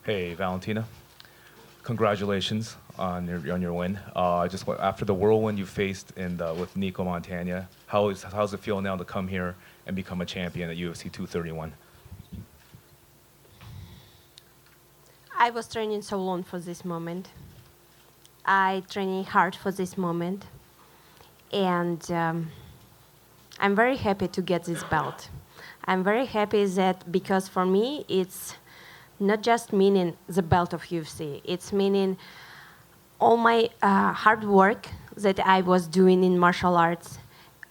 Hey, Valentina. Congratulations on your win. After the whirlwind you faced with Nico Montana, how's it feel now to come here and become a champion at UFC 231? I was training so long for this moment. I training hard for this moment, and I'm very happy to get this belt. I'm very happy that because for me it's not just meaning the belt of UFC. It's meaning all my hard work that I was doing in martial arts,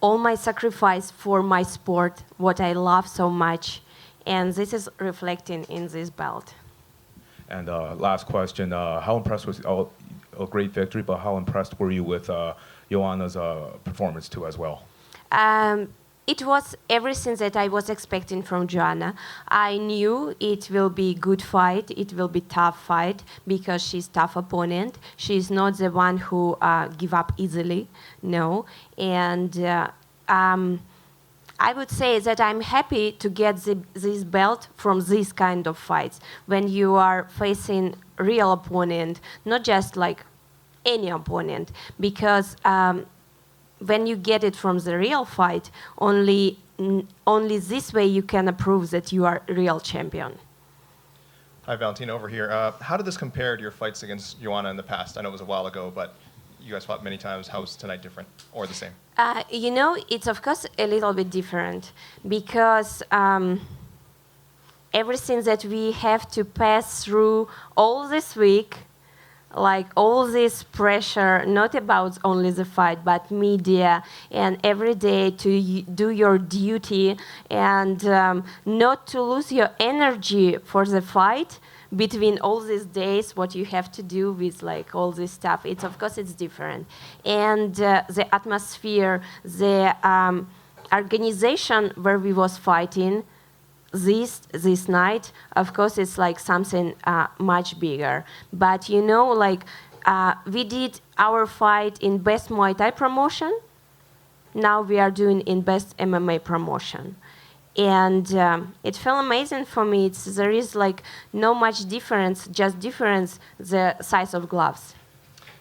all my sacrifice for my sport, what I love so much, and this is reflecting in this belt. And last question, how impressed was a great victory, but how impressed were you with Joanna's performance too as well? It was everything that I was expecting from Joanna. I knew it will be good fight, it will be tough fight, because she's tough opponent. She's not the one who give up easily, no. And I would say that I'm happy to get this belt from this kind of fights, when you are facing real opponent, not just like any opponent, because when you get it from the real fight, only this way you can prove that you are a real champion. Hi, Valentina, over here. How did this compare to your fights against Joanna in the past? I know it was a while ago, but you guys fought many times. How was tonight different or the same? It's of course a little bit different, because everything that we have to pass through all this week, like all this pressure, not about only the fight, but media, and every day to do your duty, and not to lose your energy for the fight between all these days, what you have to do with like all this stuff. It's of course it's different, and the atmosphere, the organization where we was fighting this night, of course, it's like something much bigger. But we did our fight in best Muay Thai promotion. Now we are doing in best MMA promotion. And it felt amazing for me. There is like no much difference, just difference the size of gloves.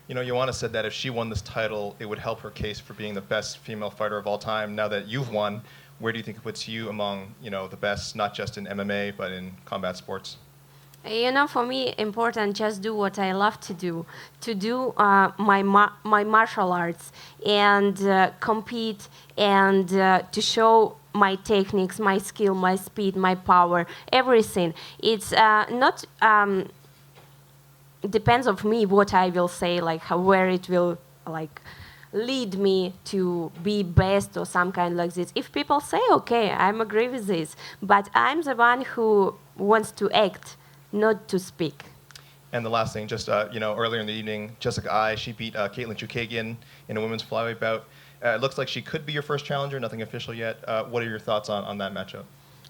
You know, Joanna said that if she won this title, it would help her case for being the best female fighter of all time. Now that you've won, where do you think it puts you among, the best, not just in MMA, but in combat sports? For me, important just do what I love to do my martial arts, and compete, and to show my techniques, my skill, my speed, my power, everything. It's not depends of me what I will say, like where it will like lead me to be best or some kind like this. If people say, okay, I'm agree with this, but I'm the one who wants to act, not to speak. And the last thing, just earlier in the evening, Jessica Ai, she beat Caitlin Chukagian in a women's flyweight bout. It looks like she could be your first challenger, nothing official yet. What are your thoughts on that matchup?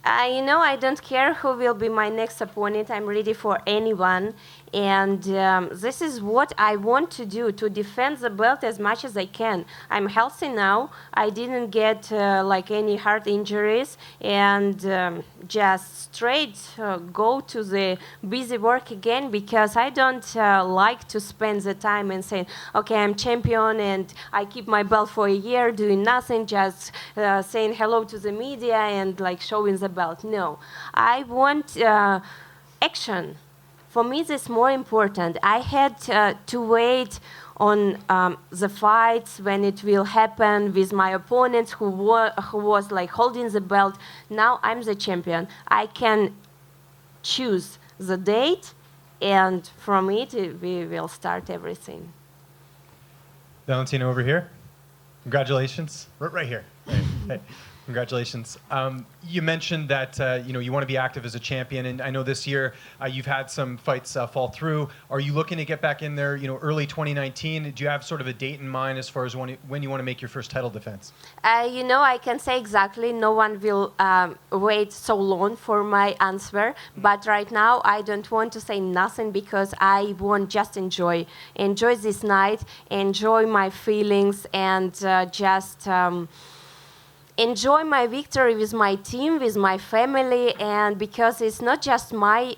I don't care who will be my next opponent. I'm ready for anyone. And this is what I want to do, to defend the belt as much as I can. I'm healthy now. I didn't get like any heart injuries. And just straight go to the busy work again, because I don't like to spend the time and say, okay, I'm champion and I keep my belt for a year doing nothing, just saying hello to the media and like showing the belt. No, I want action. For me, this is more important. I had to wait on the fights when it will happen with my opponents who was like holding the belt. Now I'm the champion. I can choose the date, and from it we will start everything. Valentina, over here. Congratulations. Right here. Hey. Congratulations. You mentioned that you want to be active as a champion, and I know this year you've had some fights fall through. Are you looking to get back in there, early 2019? Do you have sort of a date in mind as far as when you want to make your first title defense? I can say exactly. No one will wait so long for my answer. But right now, I don't want to say nothing, because I want just enjoy this night, enjoy my feelings, and just enjoy my victory with my team, with my family, and because it's not just my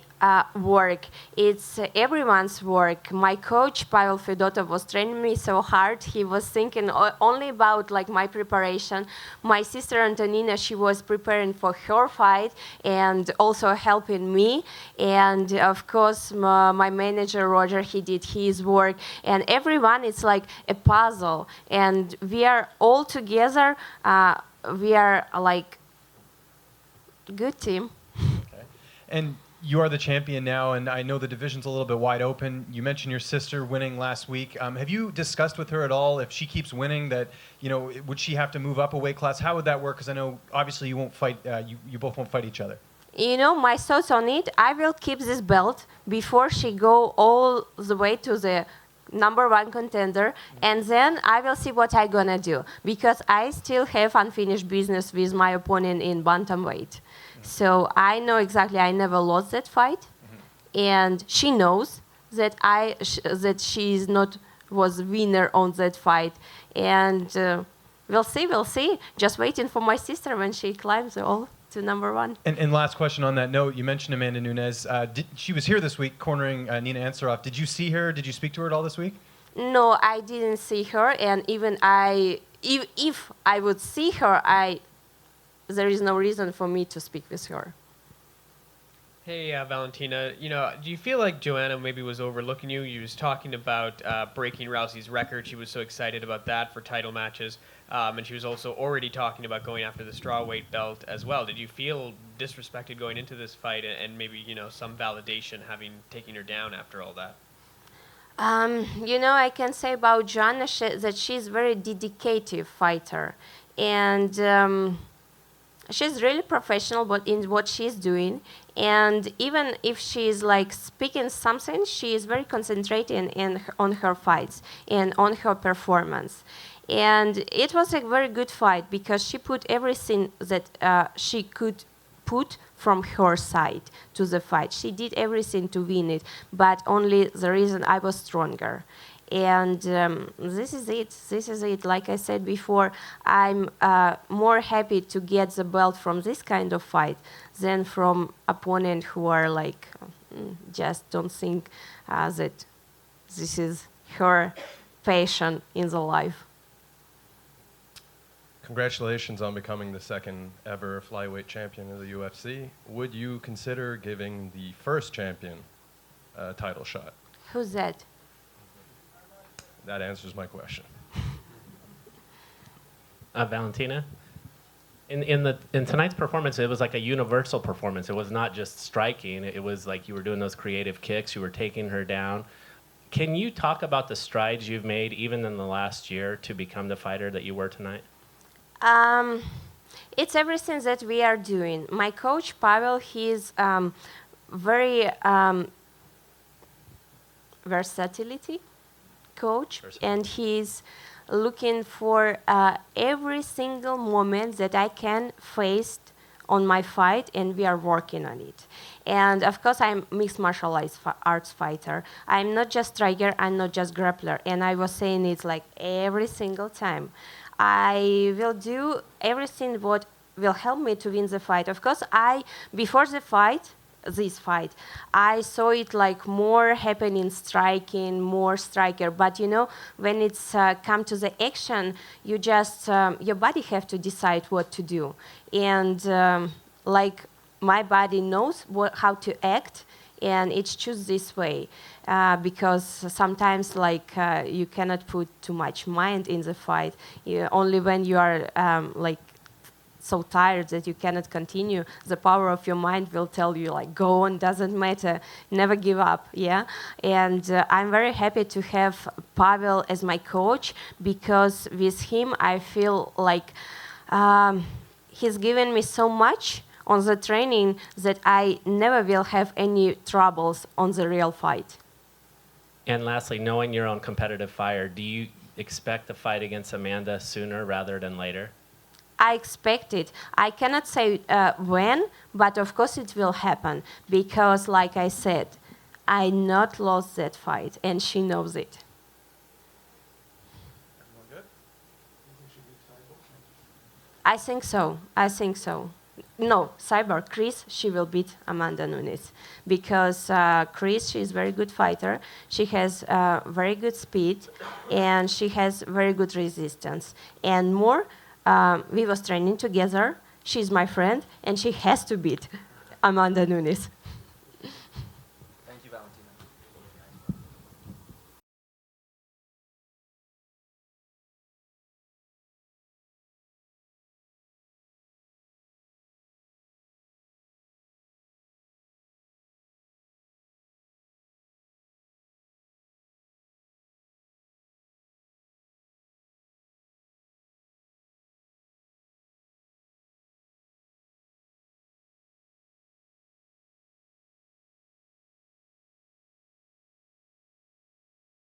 work. It's everyone's work. My coach Pavel Fedotov was training me so hard. He was thinking only about like my preparation. My sister Antonina, she was preparing for her fight and also helping me. And of course, my manager Roger, he did his work. And everyone, it's like a puzzle. And we are all together. We are like good team. Okay. And you are the champion now, and I know the division's a little bit wide open. You mentioned your sister winning last week. Have you discussed with her at all if she keeps winning that, would she have to move up a weight class? How would that work? Because I know obviously you won't fight. You both won't fight each other. My thoughts on it, I will keep this belt before she go all the way to the #1 contender, and then I will see what I gonna do, because I still have unfinished business with my opponent in bantamweight. So I know exactly I never lost that fight, and she knows that that she is not was winner on that fight, and we'll see. Just waiting for my sister when she climbs all to #1. And last question on that note, you mentioned Amanda Nunes. She was here this week cornering Nina Ansaroff. Did you see her? Did you speak to her at all this week? No, I didn't see her, and even if I would see her, there is no reason for me to speak with her. Hey, Valentina, do you feel like Joanna maybe was overlooking you? You was talking about breaking Rousey's record. She was so excited about that for title matches. And she was also already talking about going after the strawweight belt as well. Did you feel disrespected going into this fight, and maybe, some validation having taken her down after all that? I can say about Joanna that she's a very dedicated fighter. And she's really professional in what she's doing. And even if she's like speaking something, she is very concentrated on her fights and on her performance. And it was a very good fight because she put everything that she could put from her side to the fight. She did everything to win it, but only the reason I was stronger. And this is it. Like I said before, I'm more happy to get the belt from this kind of fight than from opponent who are like, just don't think that this is her passion in the life. Congratulations on becoming the second ever flyweight champion of the UFC. Would you consider giving the first champion a title shot? Who's that? That answers my question. Valentina, in tonight's performance, it was like a universal performance. It was not just striking. It was like you were doing those creative kicks. You were taking her down. Can you talk about the strides you've made, even in the last year, to become the fighter that you were tonight? It's everything that we are doing. My coach, Pavel, he's very versatility coach, and he's looking for every single moment that I can face on my fight, and we are working on it. And of course, I'm mixed martial arts fighter. I'm not just striker, I'm not just grappler. And I was saying it like every single time. I will do everything what will help me to win the fight. Of course, before this fight, I saw it like more happening striking, more striker. But when it's come to the action, you just your body have to decide what to do. And like my body knows how to act, and it's choose this way. Because sometimes you cannot put too much mind in the fight. Only when you are so tired that you cannot continue, the power of your mind will tell you go on, doesn't matter, never give up. Yeah. And I'm very happy to have Pavel as my coach, because with him I feel like he's given me so much on the training that I never will have any troubles on the real fight. And lastly, knowing your own competitive fire, do you expect the fight against Amanda sooner rather than later? I expect it. I cannot say when, but of course it will happen, because like I said, I not lost that fight, and she knows it. I think so. Chris, she will beat Amanda Nunes because Chris, she's a very good fighter. She has very good speed and she has very good resistance. And more, we was training together. She's my friend and she has to beat Amanda Nunes.